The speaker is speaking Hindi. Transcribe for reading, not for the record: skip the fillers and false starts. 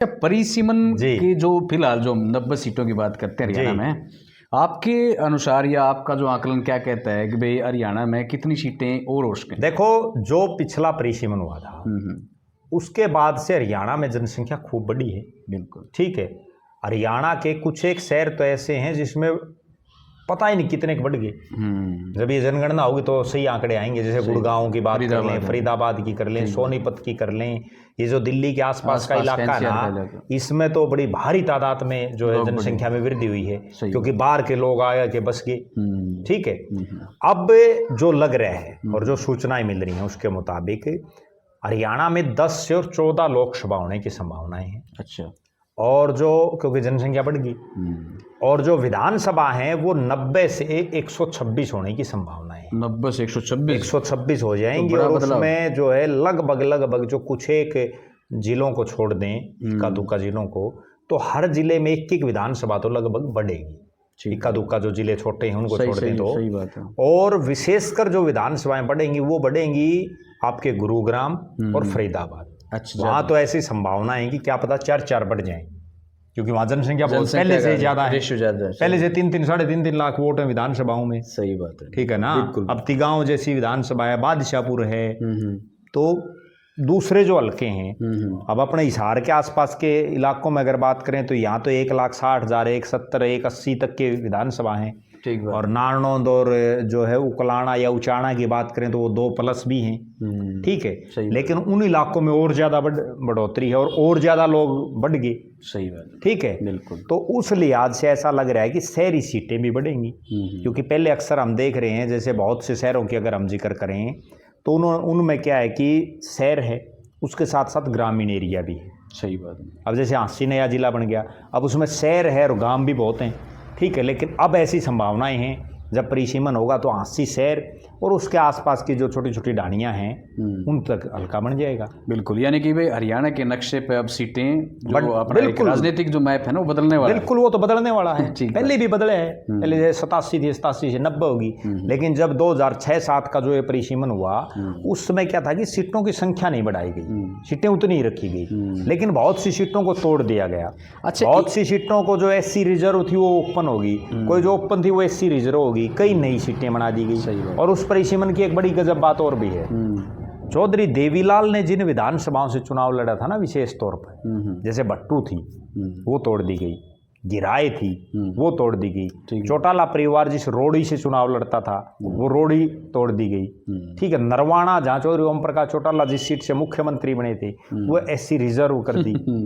परिसीमन जी। की जो फिलहाल जो 90 सीटों की बात करते हैं हरियाणा में, आपके अनुसार या आपका जो आकलन क्या कहता है कि भाई हरियाणा में कितनी सीटें और हो सकें? देखो, जो पिछला परिसीमन हुआ था उसके बाद से हरियाणा में जनसंख्या खूब बढ़ी है। बिल्कुल ठीक है, हरियाणा के कुछ एक शहर तो ऐसे हैं जिसमें पता ही नहीं कितने के बढ़ गए। जब ये जनगणना होगी तो सही आंकड़े आएंगे। जैसे गुड़गांव की बात कर लें, फरीदाबाद की कर लें, सोनीपत की कर लें, ये जो दिल्ली के आसपास का इलाका है ना, इसमें तो बड़ी भारी तादाद में जो है जनसंख्या में वृद्धि हुई है, क्योंकि बाहर के लोग आए के बस गए। ठीक है, अब जो लग रहा है और जो सूचनाएं मिल रही हैं उसके मुताबिक हरियाणा में 10 से और 14 लोकसभा होने की संभावनाएं हैं। अच्छा। और जो, क्योंकि जनसंख्या बढ़ गई, और जो विधानसभा है वो 90 से 126 होने की संभावनाएं है। 90 से 126 हो जाएंगी। और उसमें जो है लगभग जो कुछ एक जिलों को छोड़ दें, इक्का दुक्का जिलों को, तो हर जिले में एक एक विधानसभा तो लगभग बढ़ेगी। इक्का दुक्का जो जिले छोटे हैं उनको छोड़ दें तो। सही बात है। और विशेषकर जो विधानसभाएं बढ़ेंगी वो बढ़ेंगी आपके गुरुग्राम और फरीदाबाद। अच्छा, वहाँ तो ऐसी संभावना है कि क्या पता 4-4 बढ़ जाएं, क्योंकि वहाँ जनसंख्या बहुत पहले से ज़्यादा है। पहले से 3-3 साढ़े 3 लाख वोट हैं विधानसभाओं में। सही बात है। ठीक है ना। अब तिगांव जैसी विधानसभा है, बादशाहपुर है, तो दूसरे जो हल्के हैं, अब अपने हिसार के आसपास के इलाकों में अगर बात करें तो यहाँ तो 1,60,000, 1,70,000, 1,80 तक के विधानसभा हैं। ठीक बात। और नारनौंद और जो है उकलाना या उचाना की बात करें तो वो 2+ भी हैं। ठीक है, लेकिन उन इलाकों में और ज़्यादा बढ़ोतरी है और ज़्यादा लोग बढ़ गए। सही बात। ठीक है, बिल्कुल। तो उस लिहाज से ऐसा लग रहा है कि शहरी सीटें भी बढ़ेंगी, क्योंकि पहले अक्सर हम देख रहे हैं जैसे बहुत से शहरों की अगर हम जिक्र करें तो उनमें क्या है कि शहर है, उसके साथ साथ ग्रामीण एरिया भी है। सही बात है। अब जैसे हांसी नया जिला बन गया, अब उसमें शहर है और गांव भी बहुत हैं। ठीक है, लेकिन अब ऐसी संभावनाएं हैं जब परिसीमन होगा तो हांसी शहर और उसके आसपास की जो छोटी छोटी ढाणियाँ हैं उन तक हल्का बन जाएगा। बिल्कुल, यानी कि भाई हरियाणा के नक्शे पे अब सीटें जो अपना एक राजनीतिक जो मैप है ना वो बदलने वाला है। बिल्कुल, वो तो बदलने वाला है। पहले भी बदले हैं, पहले जैसे 87 थी, 87 से 90 होगी, लेकिन जब 2006-07 का जो ये परिसीमन हुआ उस समय क्या था कि सीटों की संख्या नहीं बढ़ाई गई, सीटें उतनी ही रखी गई, लेकिन बहुत सी सीटों को तोड़ दिया गया। अच्छा, बहुत सी सीटों को जो SC रिजर्व थी वो ओपन होगी, कोई जो ओपन थी वो SC रिजर्व होगी, कई नई सीटें बना दी गई। और उस परिसीमन की एक बड़ी गजब बात और भी है, चौधरी देवीलाल ने जिन विधानसभाओं से चुनाव लड़ा था ना, विशेष तौर पर जैसे भट्टू थी वो तोड़ दी गई, गिराए थी वो तोड़ दी गई, चौटाला परिवार जिस रोड़ी से चुनाव लड़ता था वो रोड़ी तोड़ दी गई। ठीक है, नरवाणा जहाँ चौधरी ओम प्रकाश चौटाला जिस सीट से मुख्यमंत्री बने थे वो SC रिजर्व कर दी।